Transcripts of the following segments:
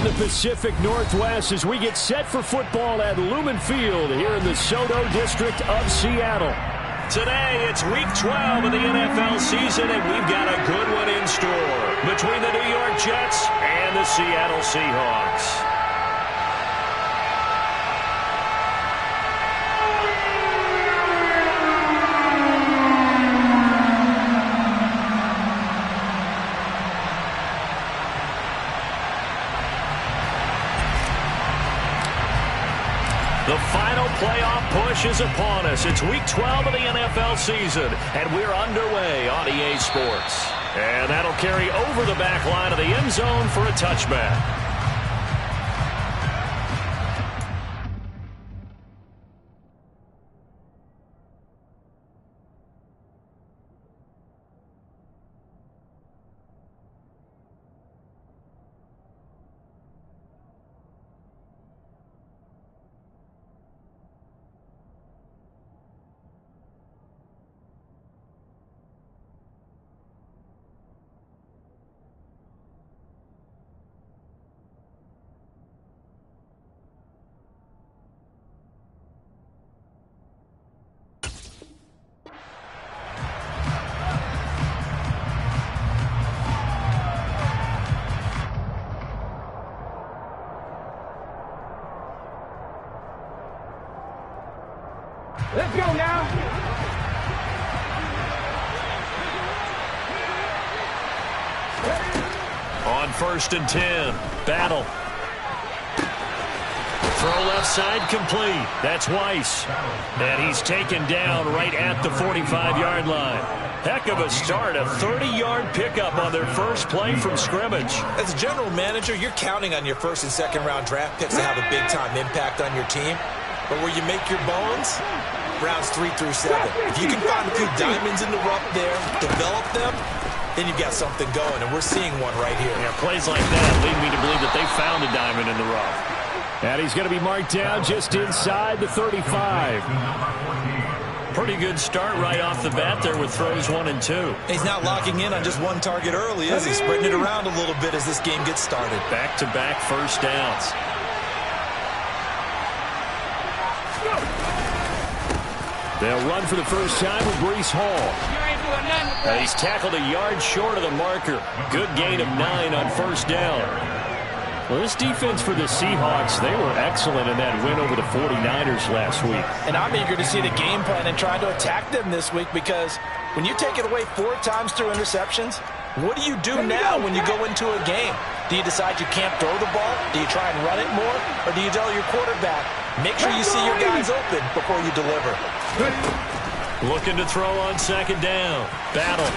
the Pacific Northwest as we get set for football at Lumen Field here in the Soto District of Seattle. Today, it's Week 12 of the NFL season, and we've got a good one in store between the New York Jets and the Seattle Seahawks. The final playoff push is upon us. It's Week 12 of the NFL season, and we're underway on EA Sports. And that'll carry over the back line of the end zone for a touchback. Let's go now. On 1st and 10, Battle. Throw left side complete. That's Weiss. And he's taken down right at the 45-yard line. Heck of a start, a 30-yard pickup on their first play from scrimmage. As a general manager, you're counting on your first and second round draft picks to have a big-time impact on your team. But where you make your bones, rounds 3 through 7. If you can find a few diamonds in the rough there, develop them, then you've got something going, and we're seeing one right here. Yeah, plays like that lead me to believe that they found a diamond in the rough. And he's going to be marked down just inside the 35. Pretty good start right off the bat there with throws 1 and 2. He's not locking in on just one target early, is he? Spreading it around a little bit as this game gets started. Back-to-back first downs. They'll run for the first time with Breece Hall. He's tackled a yard short of the marker. Good gain of 9 on first down. Well, this defense for the Seahawks, they were excellent in that win over the 49ers last week. And I'm eager to see the game plan and try to attack them this week, because when you take it away 4 times through interceptions, what do you do now when you go into a game? Do you decide you can't throw the ball? Do you try and run it more? Or do you tell your quarterback, make sure you see your guys open before you deliver? Looking to throw on second down. Battle.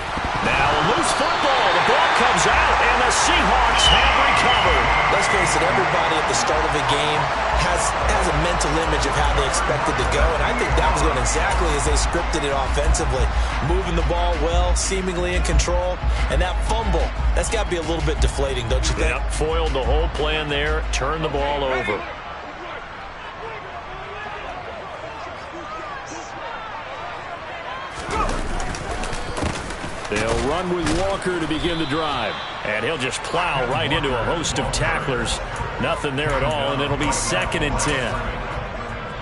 Now a loose football. The ball comes out, and the Seahawks have recovered. Let's face it, everybody at the start of a game has a mental image of how they expect it to go, and I think that was going exactly as they scripted it offensively. Moving the ball well, seemingly in control, and that fumble, that's got to be a little bit deflating, don't you think? Yep, foiled the whole plan there, turned the ball over. They'll run with Walker to begin the drive. And he'll just plow right into a host of tacklers. Nothing there at all, and it'll be 2nd and 10.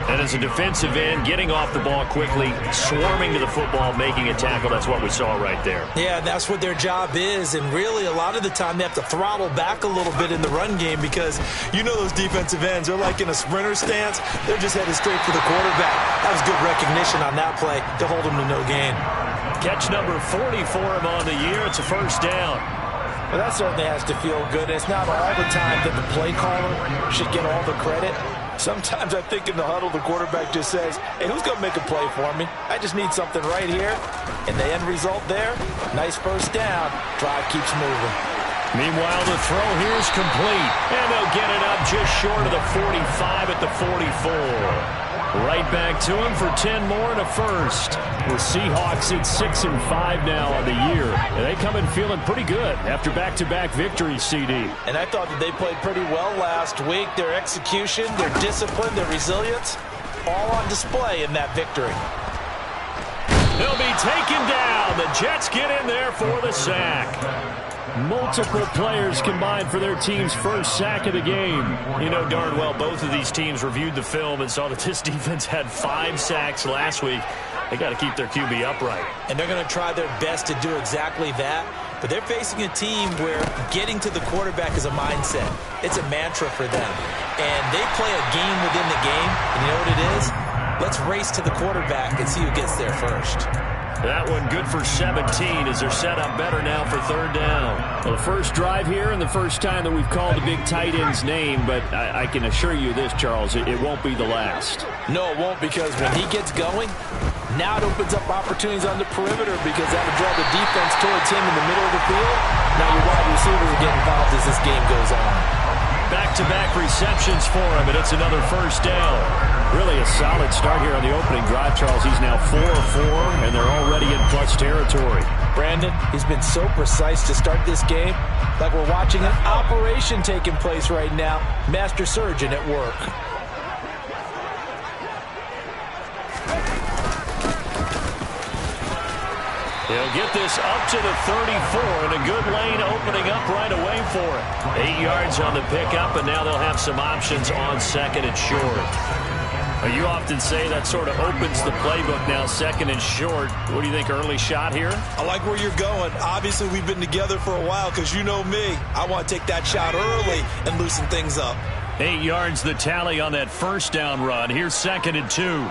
And as a defensive end, getting off the ball quickly, swarming to the football, making a tackle, that's what we saw right there. Yeah, that's what their job is, and really a lot of the time they have to throttle back a little bit in the run game, because you know those defensive ends, they're like in a sprinter stance. They're just headed straight for the quarterback. That was good recognition on that play to hold him to no gain. Catch number 40 for him on the year. It's a first down. Well, that certainly has to feel good. It's not all the time that the play caller should get all the credit. Sometimes I think in the huddle, the quarterback just says, hey, who's going to make a play for me? I just need something right here. And the end result there, nice first down. Drive keeps moving. Meanwhile, the throw here is complete. And they'll get it up just short of the 45 at the 44. Right back to him for 10 more and a first. The Seahawks at 6-5 now on the year. And they come in feeling pretty good after back-to-back victories, CD. And I thought that they played pretty well last week. Their execution, their discipline, their resilience, all on display in that victory. They'll be taken down. The Jets get in there for the sack. Multiple players combined for their team's first sack of the game. You know darn well both of these teams reviewed the film and saw that this defense had 5 sacks last week. They got to keep their QB upright. And they're going to try their best to do exactly that. But they're facing a team where getting to the quarterback is a mindset. It's a mantra for them. And they play a game within the game. And you know what it is? Let's race to the quarterback and see who gets there first. That one good for 17 as they're set up better now for 3rd down. Well, the first drive here and the first time that we've called a big tight end's name, but I can assure you this, Charles, it won't be the last. No, it won't, because when he gets going, now it opens up opportunities on the perimeter because that'll draw the defense towards him in the middle of the field. Now your wide receivers will get involved as this game goes on. Back-to-back receptions for him, and it's another 1st down. Really a solid start here on the opening drive, Charles. He's now 4 of 4, and they're already in plus territory. Brandon, he's been so precise to start this game, like we're watching an operation taking place right now. Master surgeon at work. He'll get this up to the 34, and a good lane opening up right away for him. 8 yards on the pickup, and now they'll have some options on 2nd and short. You often say that sort of opens the playbook now, 2nd and short. What do you think, early shot here? I like where you're going. Obviously, we've been together for a while because you know me. I want to take that shot early and loosen things up. 8 yards the tally on that 1st down run. Here's 2nd and 2.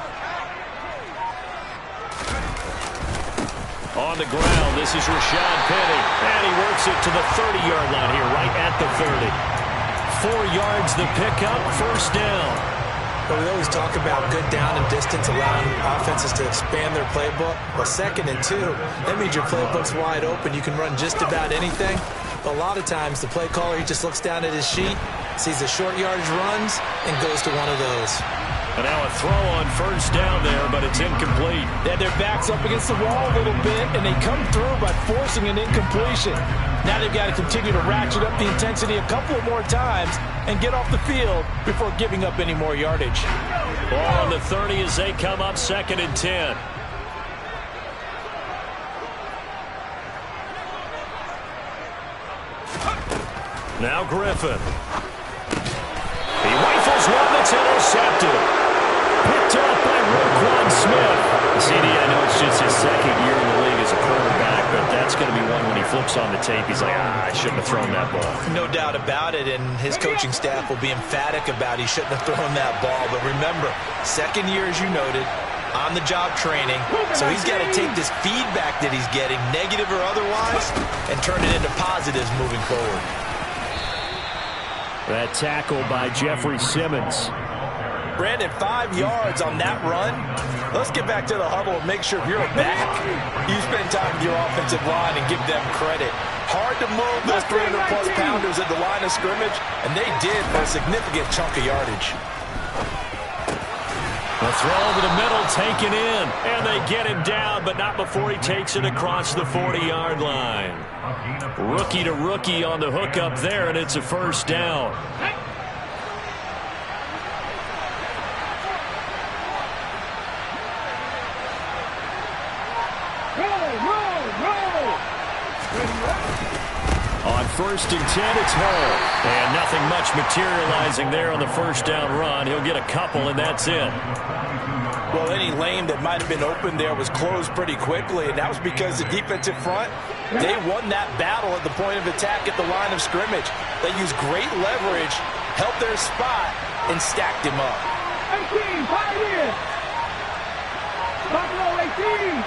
On the ground, this is Rashad Penny. And he works it to the 30-yard line here, right at the 30. 4 yards the pickup, 1st down. But we always talk about good down and distance, allowing offenses to expand their playbook. Well, 2nd and 2, that means your playbook's wide open. You can run just about anything. But a lot of times, the play caller, he just looks down at his sheet, sees the short yardage runs, and goes to one of those. And now a throw on 1st down there, but it's incomplete. Yeah, their back's up against the wall a little bit, and they come through by forcing an incompletion. Now they've got to continue to ratchet up the intensity a couple of more times and get off the field before giving up any more yardage. Ball on the 30 as they come up 2nd and 10. Now Griffin. He rifles one that's intercepted. Picked off by Roquan Smith. CD, I know it's just his 2nd year in the league as a quarterback, but that's going to be one when he flips on the tape. He's like, I shouldn't have thrown that ball. No doubt about it, and his coaching staff will be emphatic about he shouldn't have thrown that ball. But remember, 2nd year, as you noted, on-the-job training, so he's got to take this feedback that he's getting, negative or otherwise, and turn it into positives moving forward. That tackle by Jeffrey Simmons. Brandon, 5 yards on that run. Let's get back to the huddle and make sure you're back. You spend time with your offensive line and give them credit. Hard to move those 300-plus pounders at the line of scrimmage, and they did for a significant chunk of yardage. The throw over the middle, taken in, and they get him down, but not before he takes it across the 40-yard line. Rookie to rookie on the hook up there, and it's a 1st down. On 1st and 10, it's Hall. And nothing much materializing there on the 1st down run. He'll get a couple, and that's it. Well, any lane that might have been open there was closed pretty quickly, and that was because the defensive front, they won that battle at the point of attack at the line of scrimmage. They used great leverage, held their spot, and stacked him up. 18, fight in. Buffalo 18.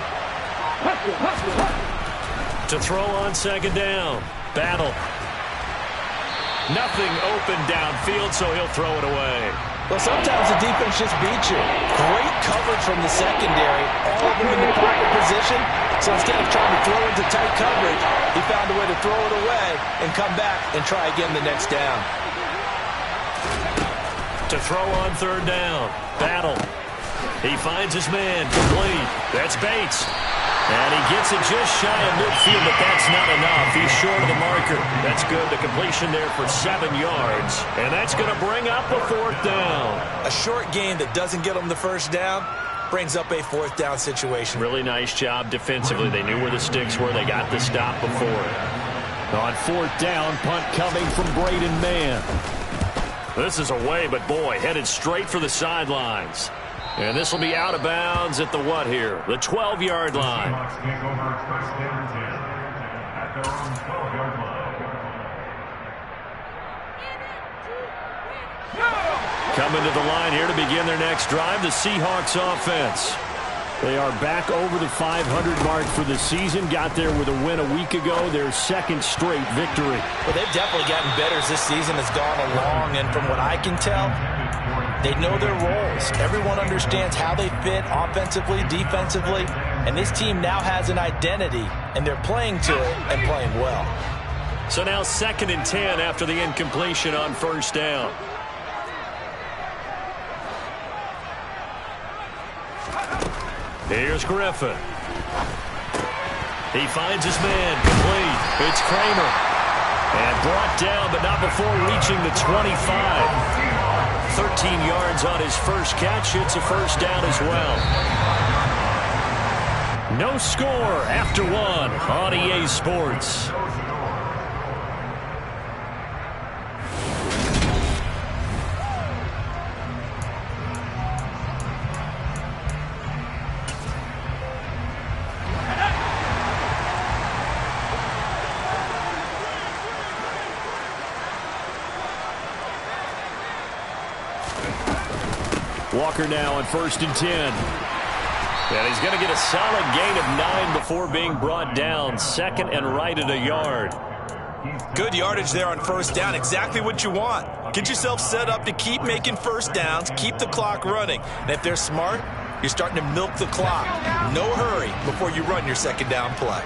Hustle, hustle, hustle. To throw on 2nd down. Battle. Nothing open downfield, so he'll throw it away. Well, sometimes the defense just beats you. Great coverage from the secondary. All of them in the pocket position. So instead of trying to throw into tight coverage, he found a way to throw it away and come back and try again the next down. To throw on 3rd down. Battle. He finds his man. Complete. That's Bates. And he gets it just shy of midfield, but that's not enough. He's short of the marker. That's good. The completion there for 7 yards. And that's going to bring up a 4th down. A short gain that doesn't get him the 1st down, brings up a fourth down situation. Really nice job defensively. They knew where the sticks were. They got the stop before it. On fourth down, punt coming from Braden Mann. This is away, but boy, headed straight for the sidelines. And this will be out of bounds at the what here? The 12-yard line. Coming to the line here to begin their next drive, the Seahawks offense. They are back over the 500 mark for the season. Got there with a win a week ago, their second straight victory. Well, they've definitely gotten better as this season has gone along, and from what I can tell, they know their roles. Everyone understands how they fit offensively, defensively, and this team now has an identity, and they're playing to it and playing well. So now 2nd and 10 after the incompletion on first down. Here's Griffin. He finds his man, complete. It's Kramer. And brought down, but not before reaching the 25. 13 yards on his first catch. It's a first down as well. No score after one on EA Sports. Walker now on 1st and 10. And he's going to get a solid gain of 9 before being brought down. 2nd and right at a yard. Good yardage there on first down. Exactly what you want. Get yourself set up to keep making first downs, keep the clock running. And if they're smart, you're starting to milk the clock. No hurry before you run your second down play.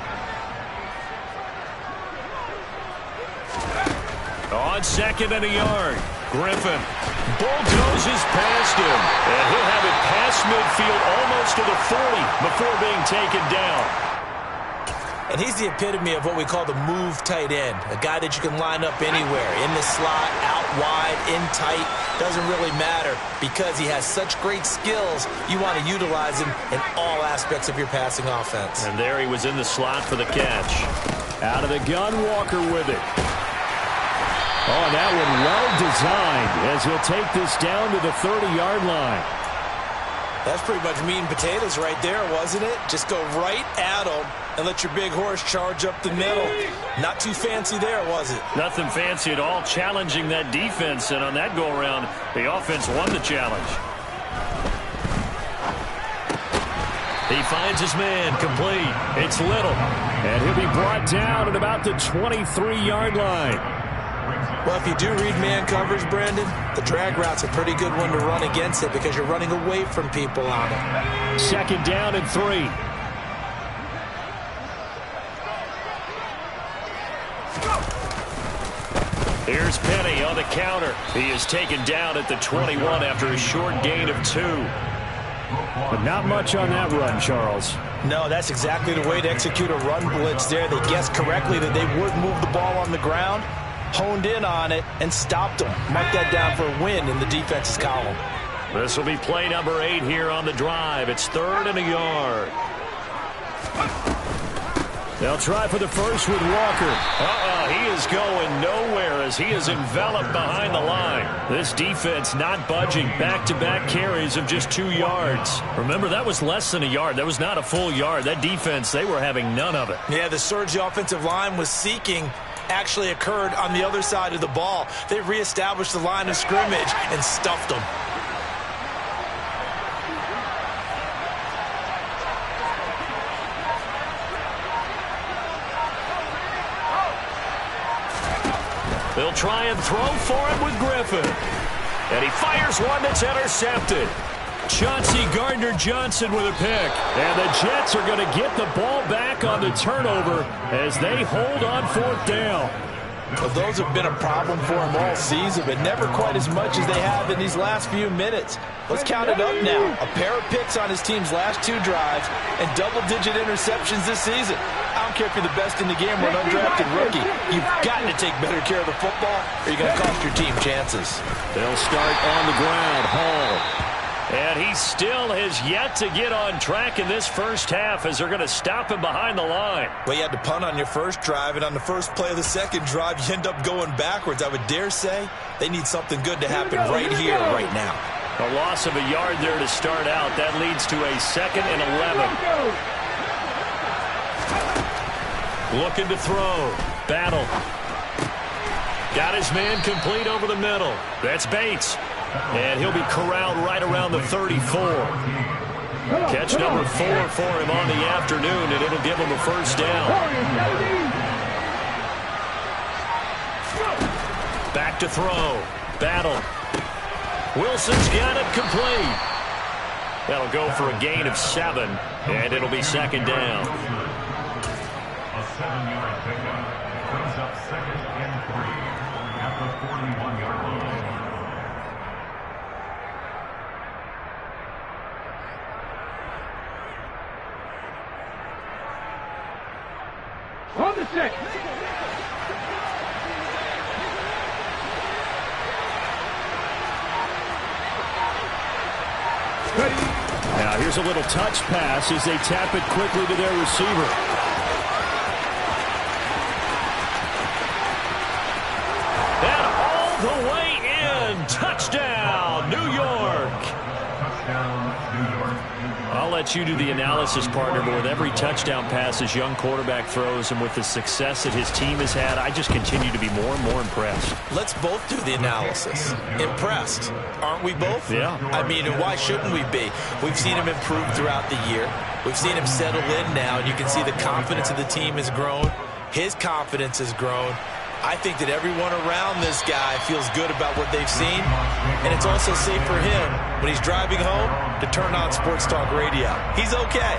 On 2nd and a yard, Griffin bulldozes past him, and he'll have it past midfield almost to the 40 before being taken down. And he's the epitome of what we call the move tight end, a guy that you can line up anywhere, in the slot, out wide, in tight, doesn't really matter because he has such great skills. You want to utilize him in all aspects of your passing offense. And there he was in the slot for the catch. Out of the gun, Walker with it. Oh, that one well designed as he'll take this down to the 30-yard line. That's pretty much meat and potatoes right there, wasn't it? Just go right at him and let your big horse charge up the middle. Not too fancy there, was it? Nothing fancy at all, challenging that defense. And on that go-around, the offense won the challenge. He finds his man, complete. It's Little. And he'll be brought down at about the 23-yard line. Well, if you do read man coverage, Brandon, the drag route's a pretty good one to run against it because you're running away from people on it. 2nd down and 3. Here's Penny on the counter. He is taken down at the 21 after a short gain of 2. But not much on that run, Charles. No, that's exactly the way to execute a run blitz there. They guessed correctly that they would move the ball on the ground, honed in on it, and stopped them. Mark that down for a win in the defense's column. This will be play number 8 here on the drive. It's 3rd and a yard. They'll try for the first with Walker. He is going nowhere as he is enveloped behind the line. This defense not budging. Back-to-back carries of just 2 yards. Remember, that was less than a yard. That was not a full yard. That defense, they were having none of it. Yeah, the surge the offensive line was seeking actually occurred on the other side of the ball. They reestablished the line of scrimmage and stuffed them. They'll try and throw for him with Griffin. And he fires one that's intercepted. Chauncey Gardner-Johnson with a pick. And the Jets are going to get the ball back on the turnover as they hold on 4th down. Well, those have been a problem for him all season, but never quite as much as they have in these last few minutes. Let's count it up now. A pair of picks on his team's last 2 drives and double-digit interceptions this season. I don't care if you're the best in the game or an undrafted rookie. You've got to take better care of the football or you're going to cost your team chances. They'll start on the ground. Hall. And he still has yet to get on track in this first half as they're going to stop him behind the line. Well, you had to punt on your first drive, and on the first play of the second drive, you end up going backwards. I would dare say they need something good to happen right here, right now. A loss of a yard there to start out. That leads to a 2nd and 11. Looking to throw. Battle. Got his man complete over the middle. That's Bates. And he'll be corralled right around the 34. Catch number 4 for him on the afternoon, and it'll give him a first down. Back to throw. Battle. Wilson's got it complete. That'll go for a gain of 7, and it'll be 2nd down. A 7-yard pickup brings up 2nd and 3 at the 41-yard line. On the set. Now here's a little touch pass as they tap it quickly to their receiver. And all the way in. Touchdown, New York. Touchdown, New York. I'll let you do the analysis, partner, but with every touchdown pass this young quarterback throws and with the success that his team has had, I just continue to be more and more impressed. Let's both do the analysis. Impressed, aren't we both? Yeah. I mean, and why shouldn't we be? We've seen him improve throughout the year. We've seen him settle in now, and you can see the confidence of the team has grown. His confidence has grown. I think that everyone around this guy feels good about what they've seen, and it's also safe for him when he's driving home to turn on Sports Talk Radio. He's okay.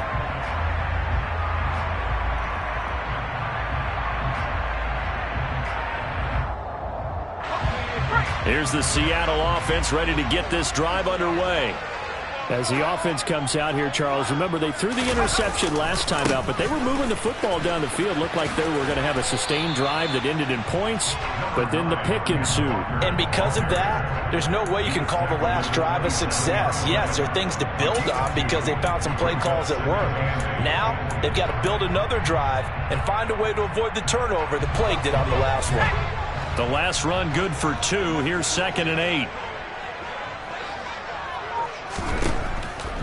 Here's the Seattle offense ready to get this drive underway. As the offense comes out here, Charles, remember they threw the interception last time out, but they were moving the football down the field. Looked like they were going to have a sustained drive that ended in points, but then the pick ensued. And because of that, there's no way you can call the last drive a success. Yes, there are things to build on because they found some play calls that work. Now, they've got to build another drive and find a way to avoid the turnover the plague did on the last one. The last run good for 2. Here's 2nd and 8.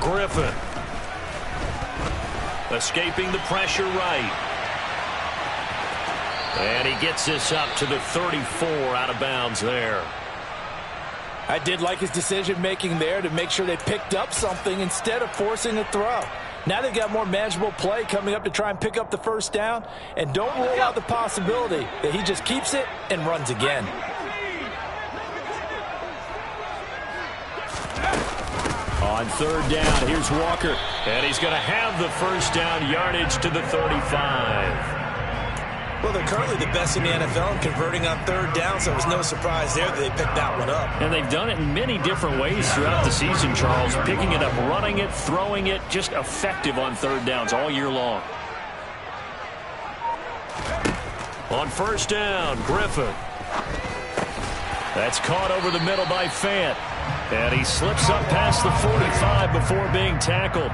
Griffin. Escaping the pressure right. And he gets this up to the 34 out of bounds there. I did like his decision-making there to make sure they picked up something instead of forcing a throw. Now they've got more manageable play coming up to try and pick up the first down. And don't rule out the possibility that he just keeps it and runs again. On 3rd down, here's Walker. And he's going to have the first down yardage to the 35. Well, they're currently the best in the NFL in converting on 3rd down, so it was no surprise there that they picked that one up. And they've done it in many different ways throughout the season, Charles. Picking it up, running it, throwing it, just effective on 3rd downs all year long. On 1st down, Griffin. That's caught over the middle by Fant. And he slips up past the 45 before being tackled.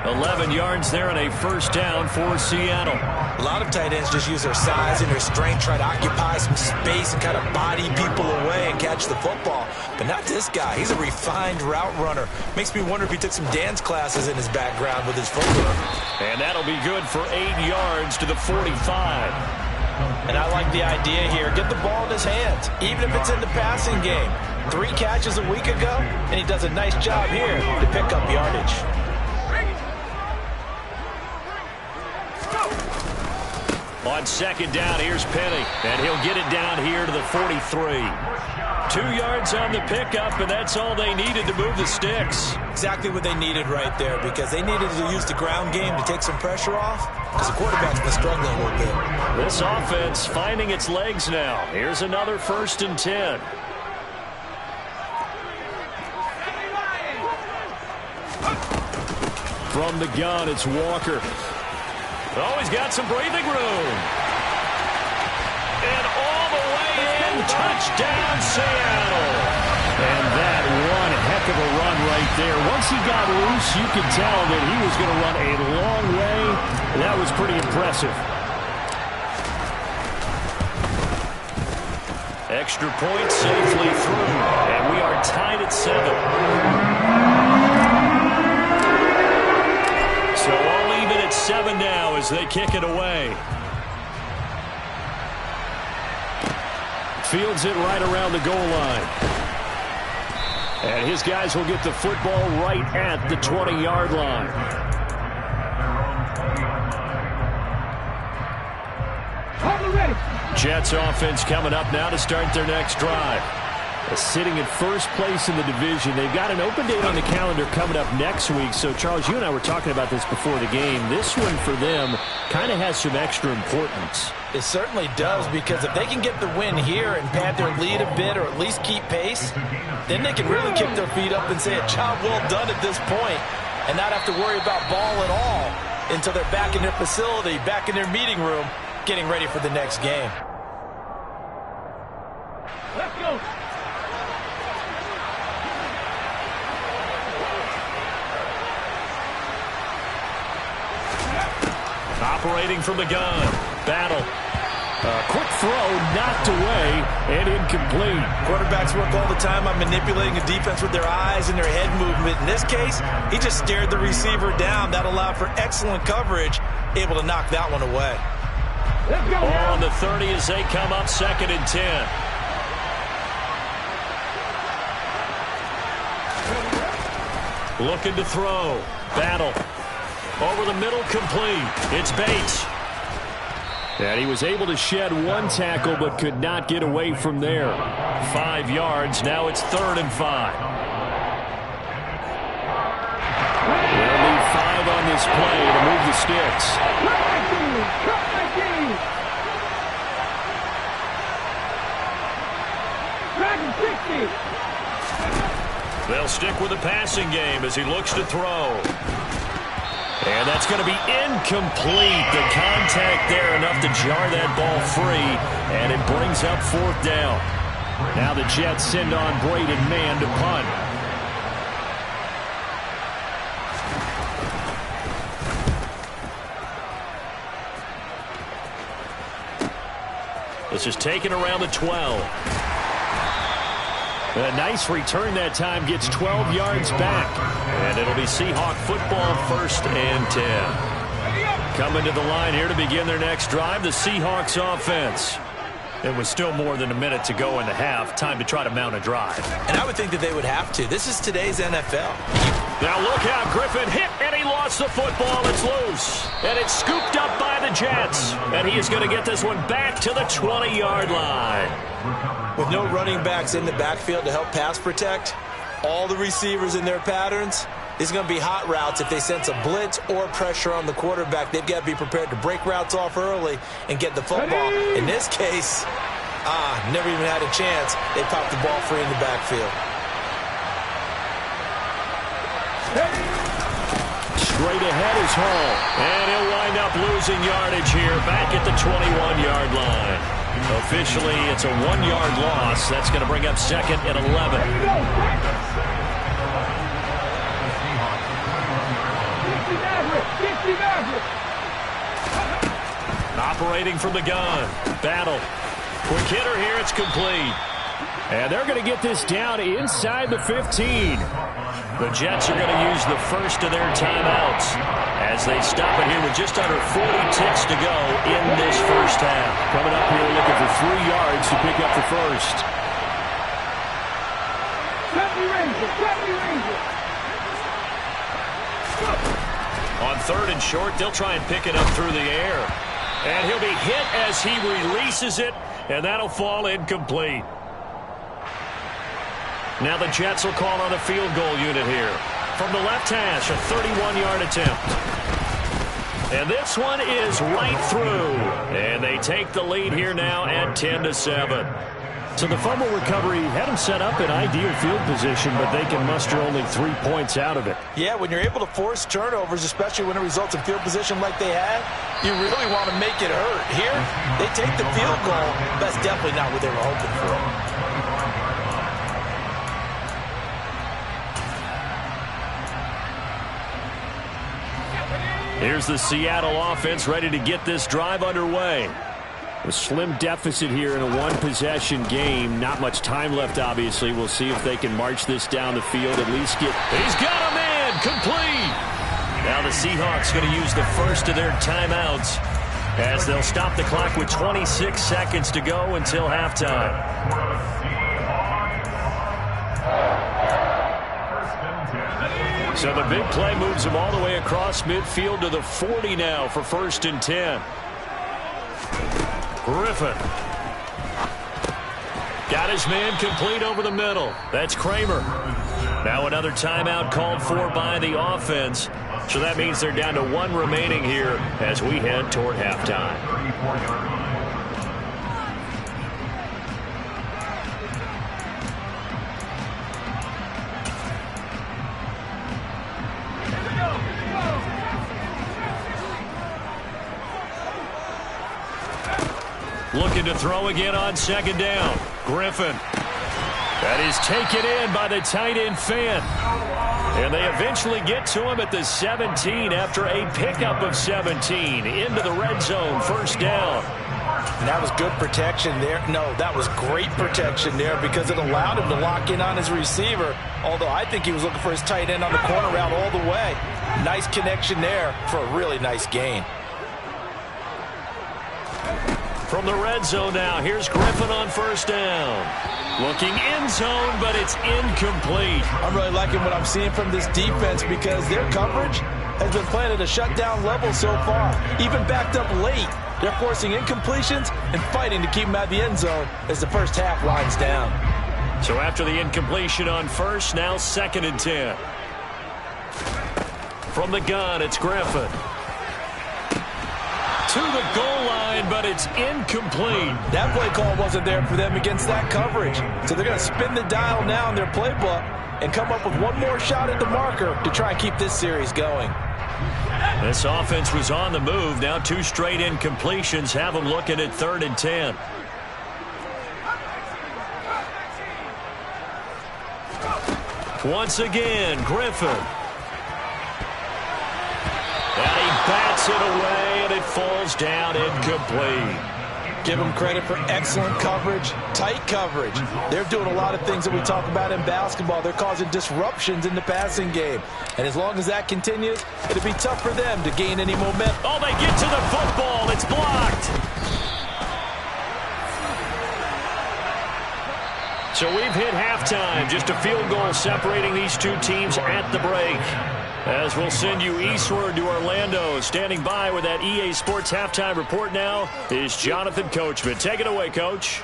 11 yards there and a first down for Seattle. A lot of tight ends just use their size and their strength, try to occupy some space and kind of body people away and catch the football. But not this guy. He's a refined route runner. Makes me wonder if he took some dance classes in his background with his footwork. And that'll be good for 8 yards to the 45. And I like the idea here. Get the ball in his hands, even if it's in the passing game. 3 catches a week ago, and he does a nice job here to pick up yardage. On 2nd down, here's Penny, and he'll get it down here to the 43. 2 yards on the pickup, and that's all they needed to move the sticks. Exactly what they needed right there, because they needed to use the ground game to take some pressure off, because the quarterback's been struggling a little bit. This offense finding its legs now. Here's another 1st and 10. From the gun, it's Walker. Oh, he's got some breathing room. And all the way in, touchdown Seattle. And that one heck heck of a run right there. Once he got loose, you could tell that he was going to run a long way. That was pretty impressive. Extra point safely through, and we are tied at 7. So all even at 7 now as they kick it away. Fields it right around the goal line. And his guys will get the football right at the 20-yard line. Jets offense coming up now to start their next drive. Sitting at first place in the division. They've got an open date on the calendar coming up next week. So, Charles, you and I were talking about this before the game. This one for them kind of has some extra importance. It certainly does, because if they can get the win here and pad their lead a bit or at least keep pace, then they can really kick their feet up and say a job well done at this point and not have to worry about ball at all until they're back in their facility, back in their meeting room, getting ready for the next game. Let's go. Operating from the gun. Battle. Quick throw, knocked away, and incomplete. Quarterbacks work all the time on manipulating a defense with their eyes and their head movement. In this case, he just stared the receiver down. That allowed for excellent coverage, able to knock that one away. Let's go. Ball on the 30 as they come up 2nd and 10. Looking to throw. Battle. Over the middle, complete. It's Bates. And he was able to shed one tackle but could not get away from there. 5 yards. Now it's 3rd and 5. They'll need 5 on this play to move the sticks. They'll stick with the passing game as he looks to throw. And that's going to be incomplete. The contact there enough to jar that ball free, and it brings up 4th down. Now the Jets send on Braden Mann to punt. This is taken around the 12. A nice return that time, gets 12 yards back. And it'll be Seahawk football, 1st and 10. Coming to the line here to begin their next drive, the Seahawks offense. It was still more than a minute to go in the half. Time to try to mount a drive. And I would think that they would have to. This is today's NFL. Now look out, Griffin hit, and he lost the football. It's loose. And it's scooped up by the Jets. And he is going to get this one back to the 20-yard line. With no running backs in the backfield to help pass protect, all the receivers in their patterns, it's going to be hot routes. If they sense a blitz or pressure on the quarterback, they've got to be prepared to break routes off early and get the football. In this case, never even had a chance. They popped the ball free in the backfield. Straight ahead is Hall. And he'll wind up losing yardage here back at the 21-yard line. Officially, it's a 1-yard loss. That's going to bring up 2nd and 11. Operating from the gun. Battle. Quick hitter here. It's complete. And they're going to get this down inside the 15. The Jets are going to use the first of their timeouts as they stop it here with just under 40 ticks to go in this first half. Coming up here looking for 3 yards to pick up the first. On 3rd and short, they'll try and pick it up through the air. And he'll be hit as he releases it, and that'll fall incomplete. Now the Jets will call on a field goal unit here. From the left hash, a 31-yard attempt. And this one is right through. And they take the lead here now at 10-7. So the fumble recovery had them set up in ideal field position, but they can muster only 3 points out of it. Yeah, when you're able to force turnovers, especially when it results in field position like they had, you really want to make it hurt. Here, they take the field goal. That's definitely not what they were hoping for. Here's the Seattle offense ready to get this drive underway. A slim deficit here in a one-possession game. Not much time left, obviously. We'll see if they can march this down the field, at least get... He's got a man! Complete! Now the Seahawks going to use the first of their timeouts as they'll stop the clock with 26 seconds to go until halftime. So the big play moves him all the way across midfield to the 40 now for 1st and 10. Griffin. Got his man complete over the middle. That's Kramer. Now another timeout called for by the offense. So that means they're down to 1 remaining here as we head toward halftime. Looking to throw again on 2nd down. Griffin. That is taken in by the tight end Fant. And they eventually get to him at the 17 after a pickup of 17. Into the red zone, 1st down. And that was good protection there. No, that was great protection there because it allowed him to lock in on his receiver. Although I think he was looking for his tight end on the corner route all the way. Nice connection there for a really nice gain. From the red zone now, here's Griffin on 1st down. Looking end zone, but it's incomplete. I'm really liking what I'm seeing from this defense because their coverage has been playing at a shutdown level so far. Even backed up late, they're forcing incompletions and fighting to keep them out of the end zone as the first half winds down. So after the incompletion on 1st, now 2nd and 10. From the gun, it's Griffin. To the goal line, but it's incomplete. That play call wasn't there for them against that coverage. So they're going to spin the dial now in their playbook and come up with one more shot at the marker to try and keep this series going. This offense was on the move. Now 2 straight incompletions have them looking at 3rd and 10. Once again, Griffin. And he bats it away, and it falls down incomplete. Give them credit for excellent coverage, tight coverage. They're doing a lot of things that we talk about in basketball. They're causing disruptions in the passing game. And as long as that continues, it'll be tough for them to gain any momentum. Oh, they get to the football. It's blocked. So we've hit halftime. Just a field goal separating these 2 teams at the break. As we'll send you eastward to Orlando. Standing by with that EA Sports halftime report now is Jonathan Coachman. Take it away, Coach.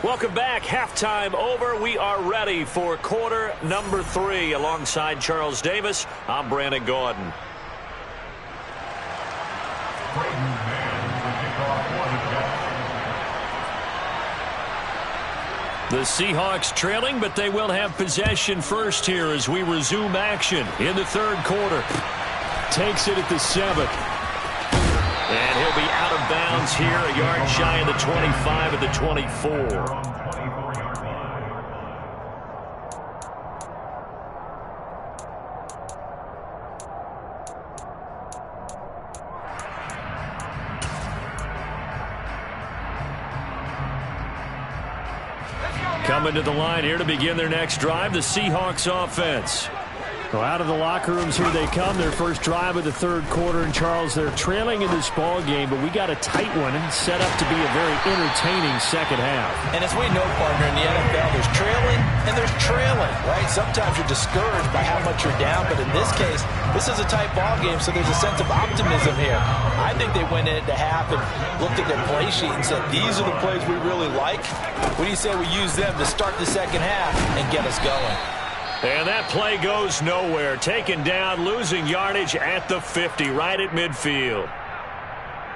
Welcome back. Halftime over. We are ready for quarter number 3. Alongside Charles Davis, I'm Brandon Gordon. The Seahawks trailing, but they will have possession first here as we resume action in the 3rd quarter. Takes it at the 7th. And he'll be out of bounds here, a yard shy of the 25 at the 24. Coming to the line here to begin their next drive, the Seahawks offense. Well, out of the locker rooms, here they come. Their first drive of the 3rd quarter. And, Charles, they're trailing in this ball game, but we got a tight one and set up to be a very entertaining 2nd half. And as we know, partner, in the NFL, there's trailing and there's trailing, right? Sometimes you're discouraged by how much you're down, but in this case, this is a tight ball game, so there's a sense of optimism here. I think they went into half and looked at their play sheet and said, these are the plays we really like. What do you say we use them to start the 2nd half and get us going? And that play goes nowhere. Taken down, losing yardage at the 50, right at midfield.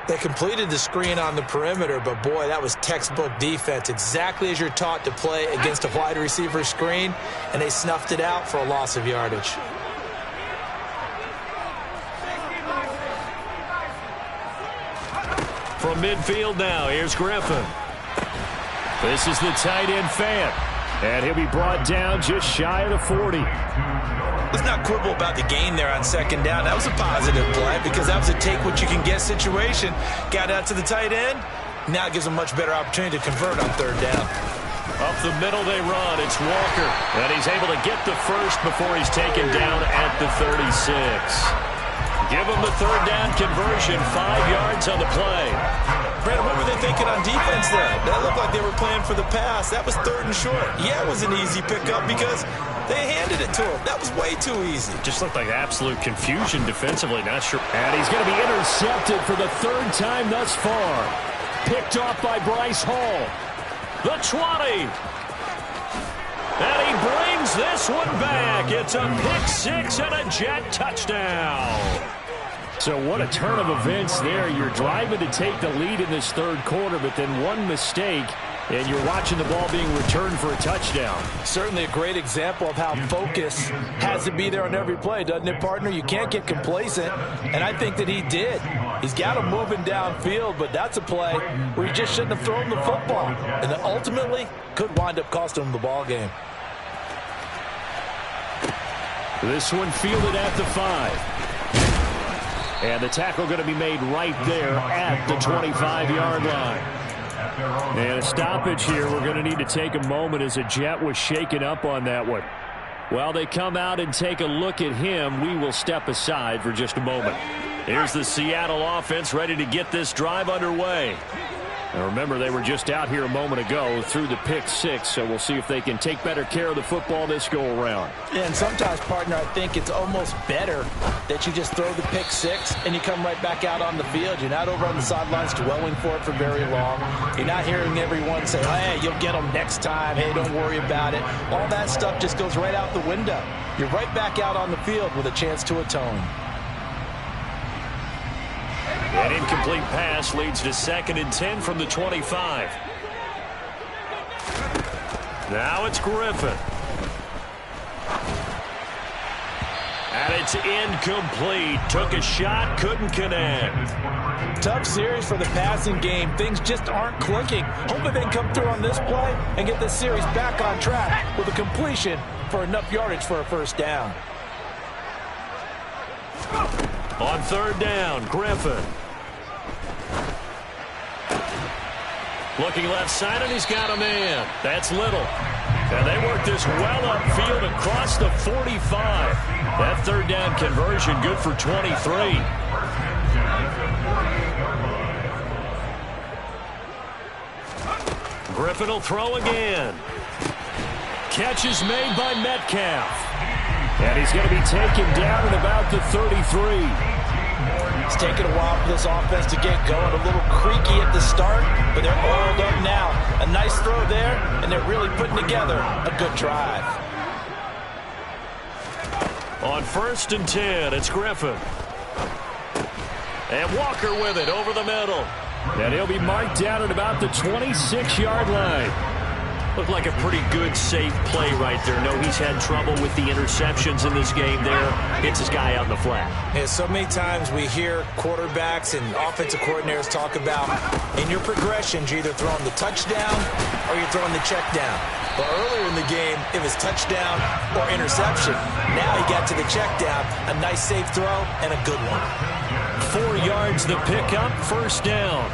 They completed the screen on the perimeter, but boy, that was textbook defense. Exactly as you're taught to play against a wide receiver screen, and they snuffed it out for a loss of yardage. From From midfield now, here's Griffin. This is the tight end Fant. And he'll be brought down just shy of the 40. Let's not quibble about the gain there on second down. That was a positive play because that was a take-what-you-can-get situation. Got out to the tight end. Now it gives them a much better opportunity to convert on third down. Up the middle they run. It's Walker. And he's able to get the first before he's taken down at the 36. Give him the third down conversion. 5 yards on the play. Brandon, what were they thinking on defense there? That looked like they were playing for the pass. That was third and short. Yeah, it was an easy pickup because they handed it to him. That was way too easy. Just looked like absolute confusion defensively. Not sure. And he's going to be intercepted for the third time thus far. Picked off by Bryce Hall. The 20. And he brings this one back. It's a pick six and a Jet touchdown. So what a turn of events there. You're driving to take the lead in this third quarter, but then one mistake, and you're watching the ball being returned for a touchdown. Certainly a great example of how focus has to be there on every play, doesn't it, partner? You can't get complacent, and I think that he did. He's got him moving downfield, but that's a play where you just shouldn't have thrown the football, and that ultimately could wind up costing him the ball game. This one fielded at the 5. And the tackle going to be made right there at the 25-yard line. And a stoppage here. We're going to need to take a moment as a Jet was shaken up on that one. While they come out and take a look at him, we will step aside for just a moment. Here's the Seattle offense ready to get this drive underway. Now remember, they were just out here a moment ago through the pick six, so we'll see if they can take better care of the football this go-around. Yeah, and sometimes, partner, I think it's almost better that you just throw the pick six and you come right back out on the field. You're not over on the sidelines dwelling for it for very long. You're not hearing everyone say, hey, you'll get them next time. Hey, don't worry about it. All that stuff just goes right out the window. You're right back out on the field with a chance to atone. An incomplete pass leads to 2nd and 10 from the 25. Now it's Griffin. And it's incomplete. Took a shot, couldn't connect. Tough series for the passing game. Things just aren't clicking. Hoping they can come through on this play and get this series back on track with a completion for enough yardage for a first down. On third down, Griffin. Looking left side, and he's got a man. That's Little. And they work this well upfield across the 45. That third down conversion good for 23. Griffin will throw again. Catch is made by Metcalf. And he's going to be taken down at about the 33. It's taken a while for this offense to get going. A little creaky at the start, but they're oiled up now. A nice throw there, and they're really putting together a good drive. On 1st and 10, it's Griffin. And Walker with it over the middle. And he'll be marked down at about the 26-yard line. Looked like a pretty good, safe play right there. No, he's had trouble with the interceptions in this game there. Hits his guy out in the flat. Yeah, so many times we hear quarterbacks and offensive coordinators talk about in your progressions, you're either throwing the touchdown or you're throwing the check down. But earlier in the game, it was touchdown or interception. Now he got to the check down, a nice safe throw, and a good one. 4 yards the pickup, first down.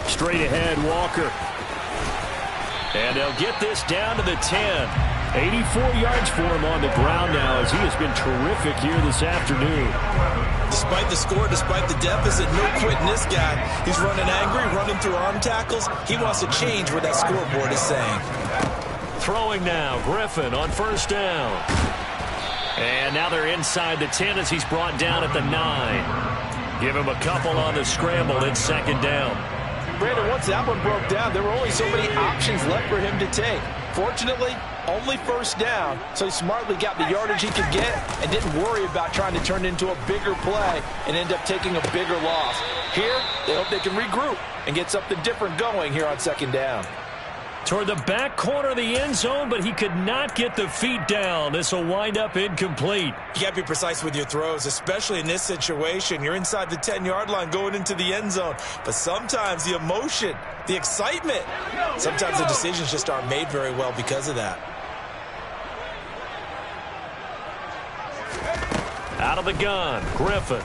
Straight ahead, Walker. And they'll get this down to the 10. 84 yards for him on the ground now as he has been terrific here this afternoon. Despite the score, despite the deficit, no quitting this guy. He's running angry, running through arm tackles. He wants to change what that scoreboard is saying. Throwing now, Griffin on first down. And now they're inside the 10 as he's brought down at the 9. Give him a couple on the scramble. It's second down. Brandon, once that one broke down, there were only so many options left for him to take. Fortunately, only first down, so he smartly got the yardage he could get and didn't worry about trying to turn it into a bigger play and end up taking a bigger loss. Here, they hope they can regroup and get something different going here on second down. Toward the back corner of the end zone, but he could not get the feet down. This will wind up incomplete. You got to be precise with your throws, especially in this situation. You're inside the 10-yard line going into the end zone. But sometimes the emotion, the excitement, sometimes the decisions just aren't made very well because of that. Out of the gun, Griffin.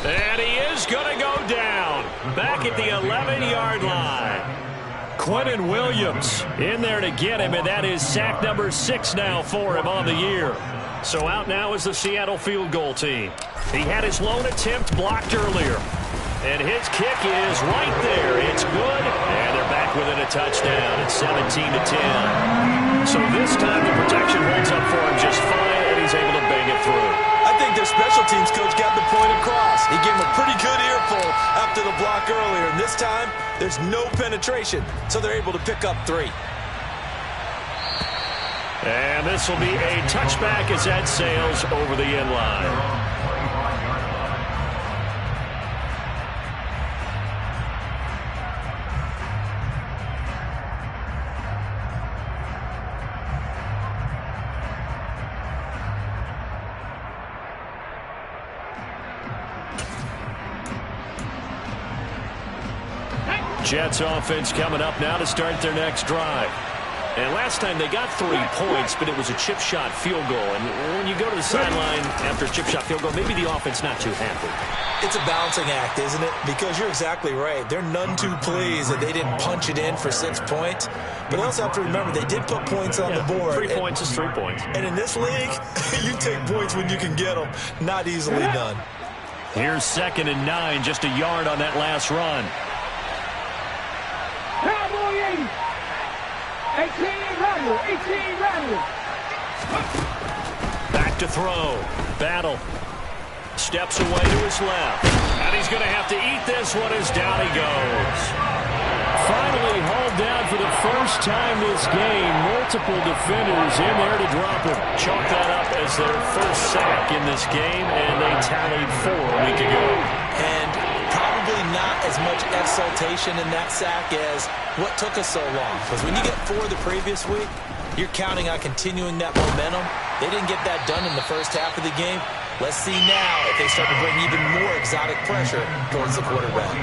And he is going to go down. Back at the 11-yard line. Quentin Williams in there to get him, and that is sack number 6 now for him on the year. So out now is the Seattle field goal team. He had his lone attempt blocked earlier. And his kick is right there. It's good, and they're back within a touchdown. It's 17-10. So this time the protection holds up for him just fine, and he's able to bang it through. I think their special teams coach got the point across. He gave him a pretty good earful after the block earlier. And this time, there's no penetration, so they're able to pick up 3. And this will be a touchback as that sails over the end line. Jets offense coming up now to start their next drive. And last time they got 3 points, but it was a chip shot field goal. And when you go to the sideline after a chip shot field goal, maybe the offense not too happy. It's a balancing act, isn't it? Because you're exactly right. They're none too pleased that they didn't punch it in for 6 points. But they also have to remember they did put points on the board. 3 points is 3 points. And in this league, you take points when you can get them. Not easily done. Here's 2nd and 9, just a yard on that last run. Cowboy 80. 18 Randall. 18 Randall. Back to throw. Battle. Steps away to his left. And he's going to have to eat this one as down he goes. Finally hauled down for the first time this game. Multiple defenders in there to drop him. Chalk that up as their first sack in this game, and they tallied 4 a week ago. And probably not as much exultation in that sack as what took us so long. Because when you get 4 the previous week, you're counting on continuing that momentum. They didn't get that done in the first half of the game. Let's see now if they start to bring even more exotic pressure towards the quarterback.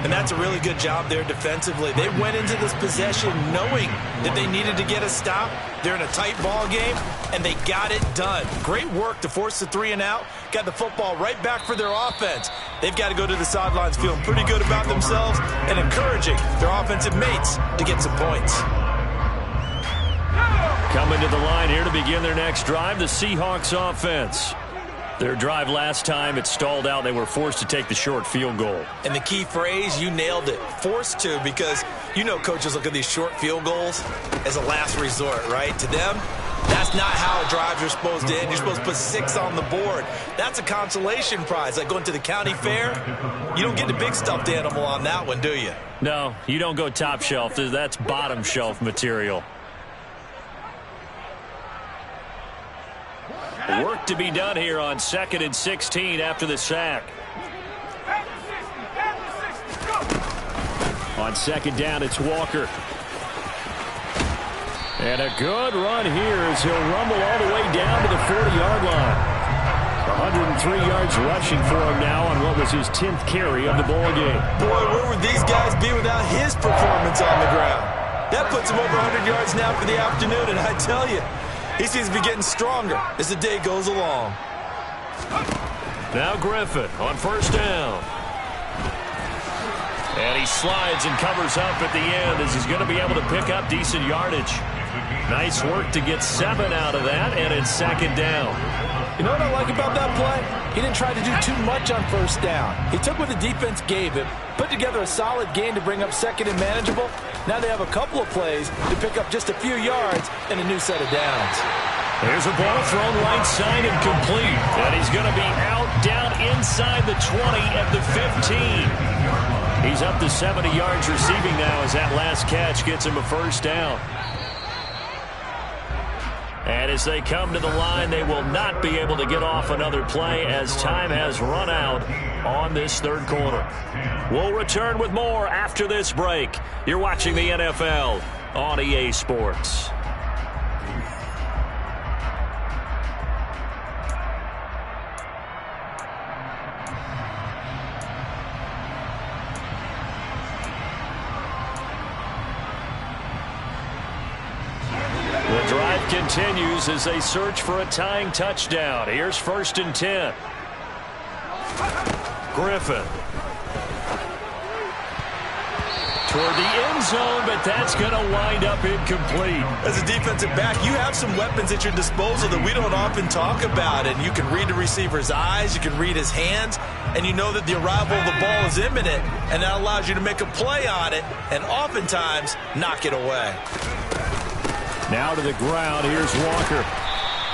And that's a really good job there defensively. They went into this possession knowing that they needed to get a stop. They're in a tight ball game, and they got it done. Great work to force the 3 and out. Got the football right back for their offense. They've got to go to the sidelines feeling pretty good about themselves and encouraging their offensive mates to get some points. Coming to the line here to begin their next drive, the Seahawks offense. Their drive last time, it stalled out. They were forced to take the short field goal. And the key phrase, you nailed it, forced to, because you know coaches look at these short field goals as a last resort, right? To them, that's not how drives are supposed to end. You're supposed to put 6 on the board. That's a consolation prize. Like going to the county fair, you don't get the big stuffed animal on that one, do you? No, you don't go top shelf. That's bottom shelf material. Work to be done here on 2nd and 16 after the sack. On 2nd down, it's Walker. And a good run here as he'll rumble all the way down to the 40-yard line. 103 yards rushing for him now on what was his 10th carry of the ball game. Boy, where would these guys be without his performance on the ground? That puts him over 100 yards now for the afternoon, and I tell you, he seems to be getting stronger as the day goes along. Now Griffin on 1st down. And he slides and covers up at the end as he's going to be able to pick up decent yardage. Nice work to get 7 out of that, and it's 2nd down. You know what I like about that play? He didn't try to do too much on 1st down. He took what the defense gave him, put together a solid game to bring up 2nd and manageable. Now they have a couple of plays to pick up just a few yards and a new set of downs. There's a ball thrown right side and complete. And he's going to be out down inside the 20 at the 15. He's up to 70 yards receiving now as that last catch gets him a 1st down. And as they come to the line, they will not be able to get off another play as time has run out on this third quarter. We'll return with more after this break. You're watching the NFL on EA Sports. The drive continues as they search for a tying touchdown. Here's 1st and 10. Griffin. Toward the end zone, but that's going to wind up incomplete. As a defensive back, you have some weapons at your disposal that we don't often talk about. And you can read the receiver's eyes, you can read his hands, and you know that the arrival of the ball is imminent, and that allows you to make a play on it and oftentimes knock it away. Now to the ground. Here's Walker.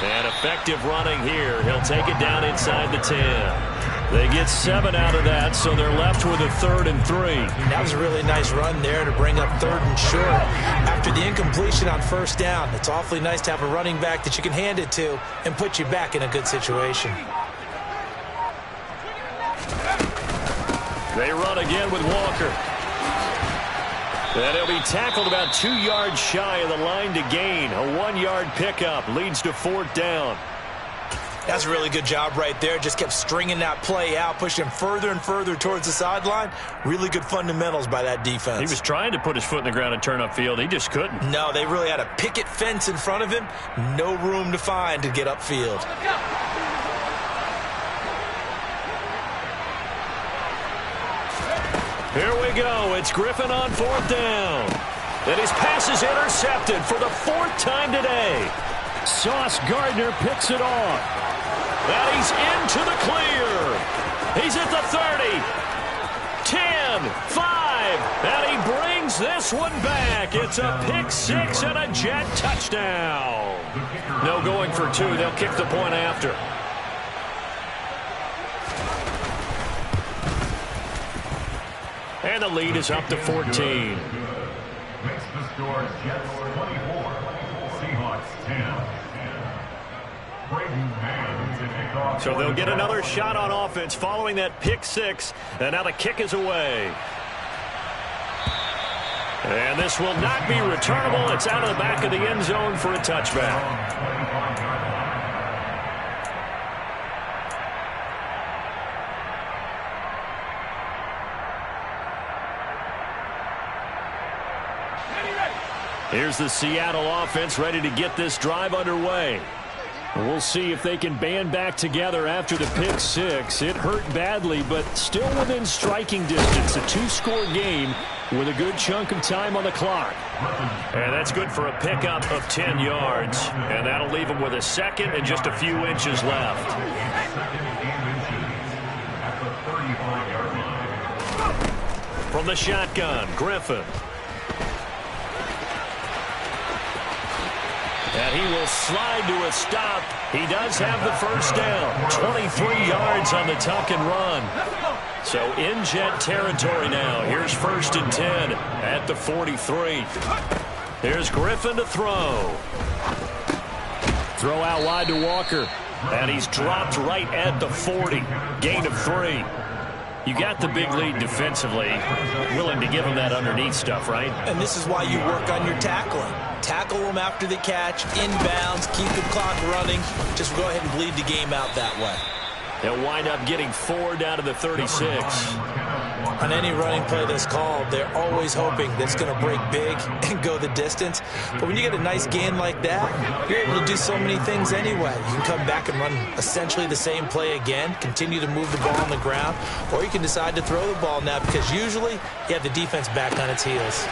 And effective running here. He'll take it down inside the 10. They get 7 out of that, so they're left with a 3rd and 3. That was a really nice run there to bring up 3rd and short. After the incompletion on 1st down, it's awfully nice to have a running back that you can hand it to and put you back in a good situation. They run again with Walker. And he'll be tackled about 2 yards shy of the line to gain. A 1-yard pickup leads to 4th down. That's a really good job right there. Just kept stringing that play out, pushing him further and further towards the sideline. Really good fundamentals by that defense. He was trying to put his foot in the ground and turn upfield. He just couldn't. No, they really had a picket fence in front of him. No room to find to get upfield. Here we go. It's Griffin on 4th down. And his pass is intercepted for the 4th time today. Sauce Gardner picks it off. And he's into the clear. He's at the 30. 10, 5. And he brings this one back. It's a pick 6 and a Jet touchdown. No going for 2. They'll kick the point after. And the lead is up to 14. Makes the score Jets 24, Seahawks 10. So they'll get another shot on offense following that pick 6. And now the kick is away. And this will not be returnable. It's out of the back of the end zone for a touchback. Here's the Seattle offense ready to get this drive underway. We'll see if they can band back together after the pick 6. It hurt badly, but still within striking distance. A 2-score game with a good chunk of time on the clock. And that's good for a pickup of 10 yards. And that'll leave them with a 2nd and just a few inches left. From the shotgun, Griffin. And he will slide to a stop. He does have the 1st down. 23 yards on the tuck and run. So in Jet territory now. Here's 1st and 10 at the 43. Here's Griffin to throw. Throw out wide to Walker. And he's dropped right at the 40. Gain of 3. You got the big lead defensively. Willing to give him that underneath stuff, right? And this is why you work on your tackling. Tackle them after the catch, inbounds, keep the clock running. Just go ahead and bleed the game out that way. They'll wind up getting 4 down to the 36. On any running play that's called, they're always hoping that it's going to break big and go the distance. But when you get a nice gain like that, you're able to do so many things anyway. You can come back and run essentially the same play again, continue to move the ball on the ground, or you can decide to throw the ball now because usually you have the defense back on its heels.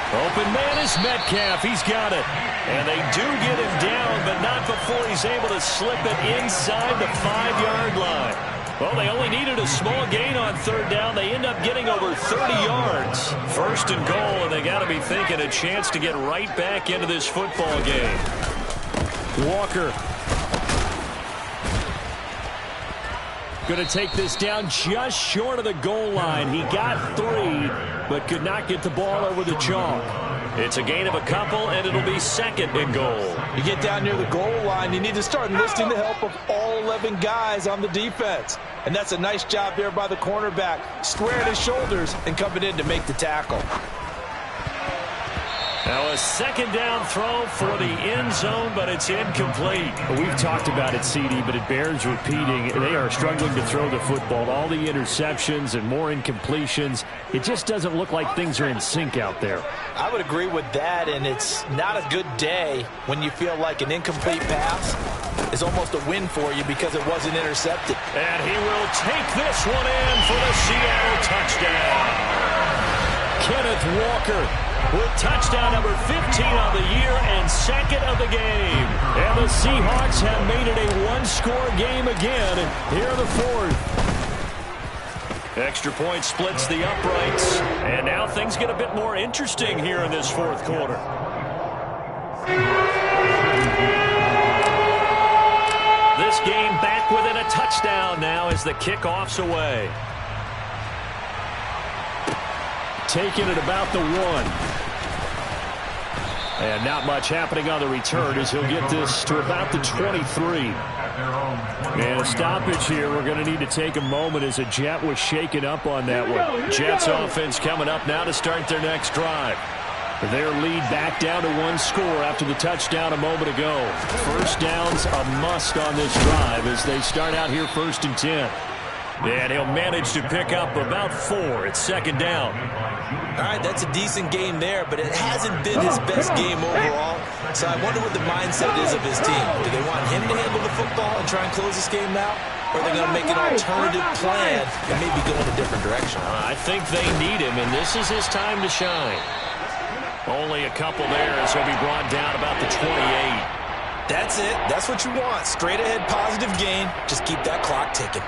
Open man is Metcalf. He's got it. And they do get him down, but not before he's able to slip it inside the 5-yard line. Well, they only needed a small gain on 3rd down. They end up getting over 30 yards. 1st and goal, and they got to be thinking a chance to get right back into this football game. Walker. Going to take this down just short of the goal line. He got 3, but could not get the ball over the chalk. It's a gain of a couple, and it'll be 2nd and goal. You get down near the goal line, you need to start enlisting the help of all 11 guys on the defense. And that's a nice job there by the cornerback, squaring his shoulders and coming in to make the tackle. Now a 2nd down throw for the end zone, but it's incomplete. We've talked about it, CD, but it bears repeating. They are struggling to throw the football. All the interceptions and more incompletions. It just doesn't look like things are in sync out there. I would agree with that, and it's not a good day when you feel like an incomplete pass is almost a win for you because it wasn't intercepted. And he will take this one in for the Seattle touchdown. Kenneth Walker with touchdown number 15 on the year and 2nd of the game. And the Seahawks have made it a one-score game again here in the 4th. Extra point splits the uprights. And now things get a bit more interesting here in this 4th quarter. This game back within a touchdown now as the kickoff's away. Taking it about the 1. And not much happening on the return as he'll get this to about the 23. And a stoppage here. We're going to need to take a moment as a Jet was shaken up on that one. Jets offense coming up now to start their next drive. Their lead back down to 1 score after the touchdown a moment ago. First down's a must on this drive as they start out here 1st and 10. And he'll manage to pick up about 4 at 2nd down. All right, that's a decent game there, but it hasn't been his best game overall. So I wonder what the mindset is of his team. Do they want him to handle the football and try and close this game out? Or are they going to make an alternative plan and maybe go in a different direction? I think they need him, and this is his time to shine. Only a couple there as he'll be brought down about the 28. That's it. That's what you want. Straight ahead positive gain. Just keep that clock ticking.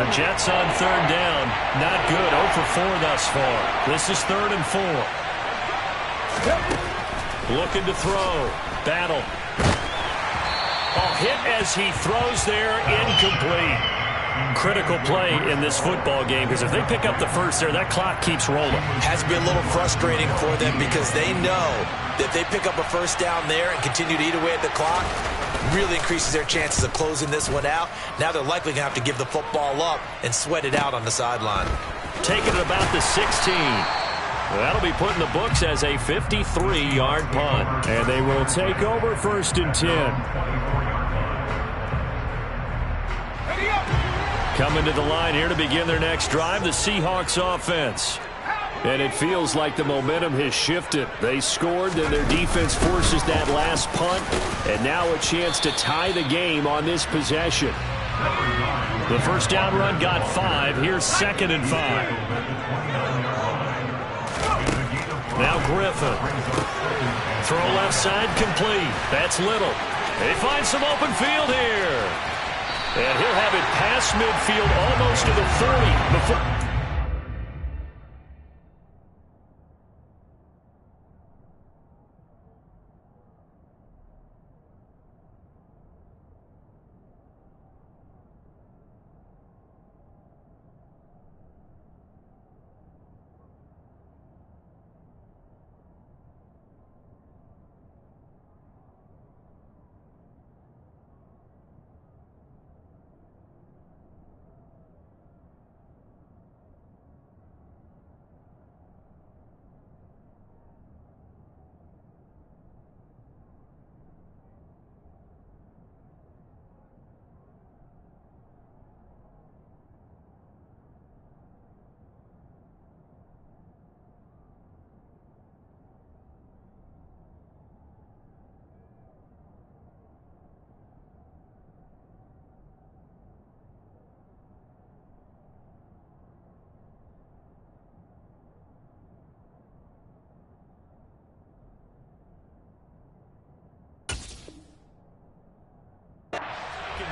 The Jets on 3rd down. Not good. 0 for 4 thus far. This is 3rd and 4. Looking to throw. Battle. Hit as he throws there. Incomplete. Critical play in this football game because if they pick up the first there, that clock keeps rolling. Has been a little frustrating for them because they know that if they pick up a first down there and continue to eat away at the clock, really increases their chances of closing this one out. Now they're likely going to have to give the football up and sweat it out on the sideline. Taking it about the 16. That'll be put in the books as a 53-yard punt. And they will take over 1st and 10. Coming to the line here to begin their next drive, the Seahawks offense. And it feels like the momentum has shifted. They scored, then their defense forces that last punt. And now a chance to tie the game on this possession. The first down run got 5. Here's 2nd and 5. Now Griffin. Throw left side complete. That's Little. They find some open field here. And he'll have it past midfield almost to the 40 before.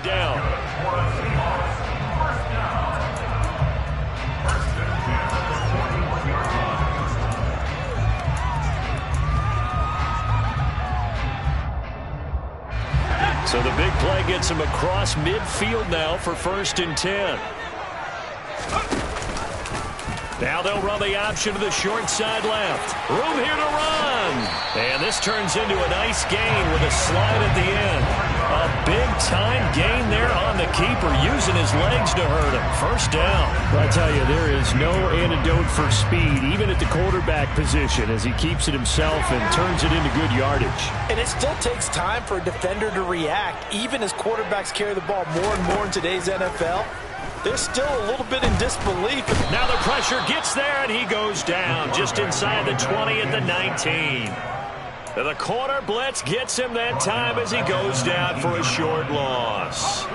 Down. So the big play gets him across midfield now for 1st and 10. Now they'll run the option to the short side left. Room here to run. And this turns into a nice gain with a slide at the end. A big-time gain there on the keeper, using his legs to hurt him. First down. Well, I tell you, there is no antidote for speed, even at the quarterback position, as he keeps it himself and turns it into good yardage. And it still takes time for a defender to react, even as quarterbacks carry the ball more and more in today's NFL. They're still a little bit in disbelief. Now the pressure gets there, and he goes down just inside the 20 at the 19. The corner blitz gets him that time as he goes down for a short loss.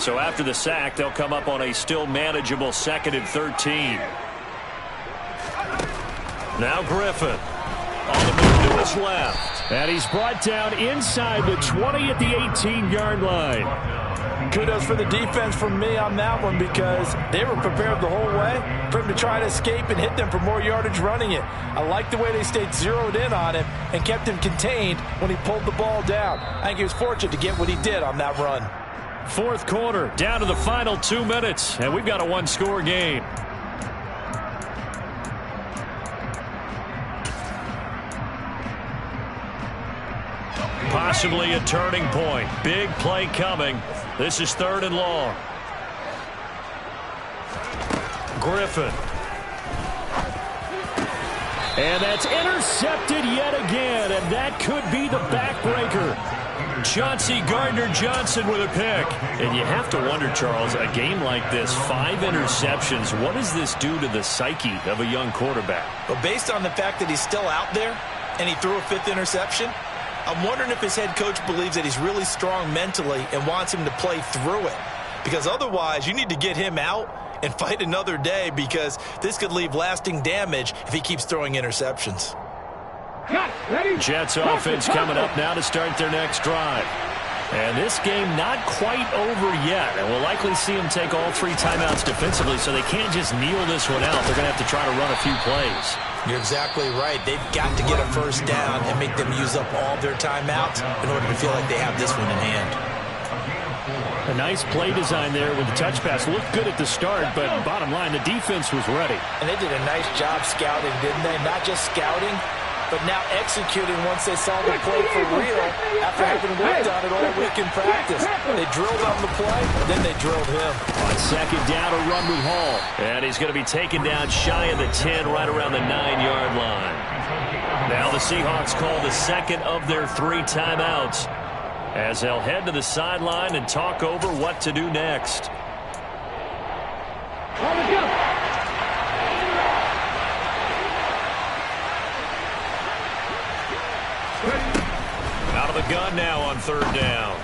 So after the sack, they'll come up on a still manageable 2nd and 13. Now Griffin on the move to his left. And he's brought down inside the 20 at the 18-yard line. Kudos for the defense from me on that one, because they were prepared the whole way for him to try to escape and hit them for more yardage running it. I like the way they stayed zeroed in on him and kept him contained when he pulled the ball down. I think he was fortunate to get what he did on that run. Fourth quarter, down to the final 2 minutes, and we've got a one-score game. Possibly a turning point. Big play coming. This is 3rd and long. Griffin. And that's intercepted yet again, and that could be the backbreaker. Chauncey Gardner-Johnson with a pick. And you have to wonder, Charles, a game like this, 5 interceptions, what does this do to the psyche of a young quarterback? But based on the fact that he's still out there and he threw a 5th interception, I'm wondering if his head coach believes that he's really strong mentally and wants him to play through it. Because otherwise, you need to get him out and fight another day, because this could leave lasting damage if he keeps throwing interceptions. Jets offense coming up now to start their next drive. And this game not quite over yet. And we'll likely see them take all 3 timeouts defensively, so they can't just kneel this one out. They're going to have to try to run a few plays. You're exactly right. They've got to get a first down and make them use up all their timeouts in order to feel like they have this one in hand. A nice play design there with the touch pass. Looked good at the start, but bottom line, the defense was ready. And they did a nice job scouting, didn't they? Not just scouting, but now executing once they saw the play for real after having worked on it all week in practice. They drilled on the play, then they drilled him. On 2nd down, a run with Hall. And he's going to be taken down shy of the 10, right around the 9-yard line. Now the Seahawks call the 2nd of their 3 timeouts, as they'll head to the sideline and talk over what to do next. Out of the gun now on 3rd down.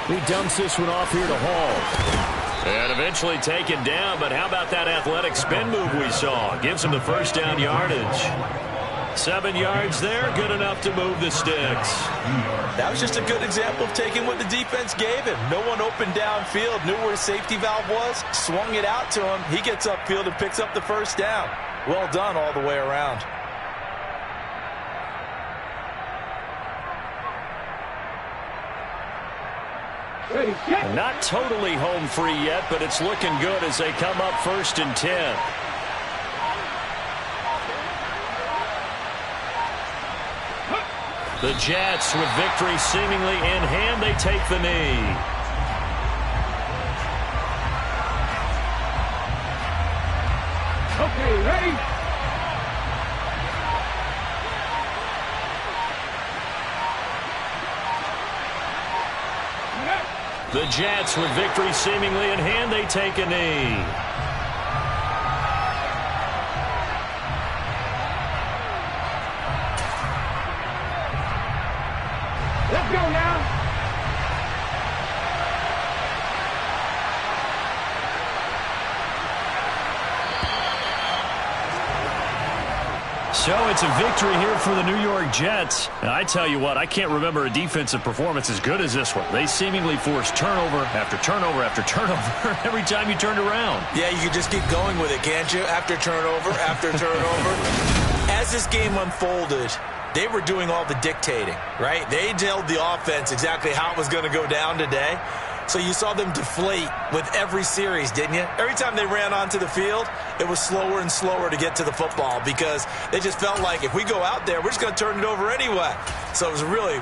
He dumps this one off here to Hall. And eventually taken down, but how about that athletic spin move we saw? Gives him the first down yardage. 7 yards there, good enough to move the sticks. That was just a good example of taking what the defense gave him. No one open downfield, knew where his safety valve was, swung it out to him. He gets upfield and picks up the first down. Well done all the way around. Not totally home free yet, but it's looking good as they come up 1st and 10. The Jets, with victory seemingly in hand, they take the knee. Okay, ready? The Jets, with victory seemingly in hand, they take a knee. Let's go now. So it's a victory here for the New York Jets. And I tell you what, I can't remember a defensive performance as good as this one. They seemingly forced turnover after turnover after turnover every time you turned around. Yeah, you can just keep going with it, can't you? After turnover, after turnover. As this game unfolded, they were doing all the dictating, right? They told the offense exactly how it was going to go down today. So you saw them deflate with every series, didn't you? Every time they ran onto the field, it was slower and slower to get to the football because they just felt like if we go out there, we're just going to turn it over anyway. So it was really...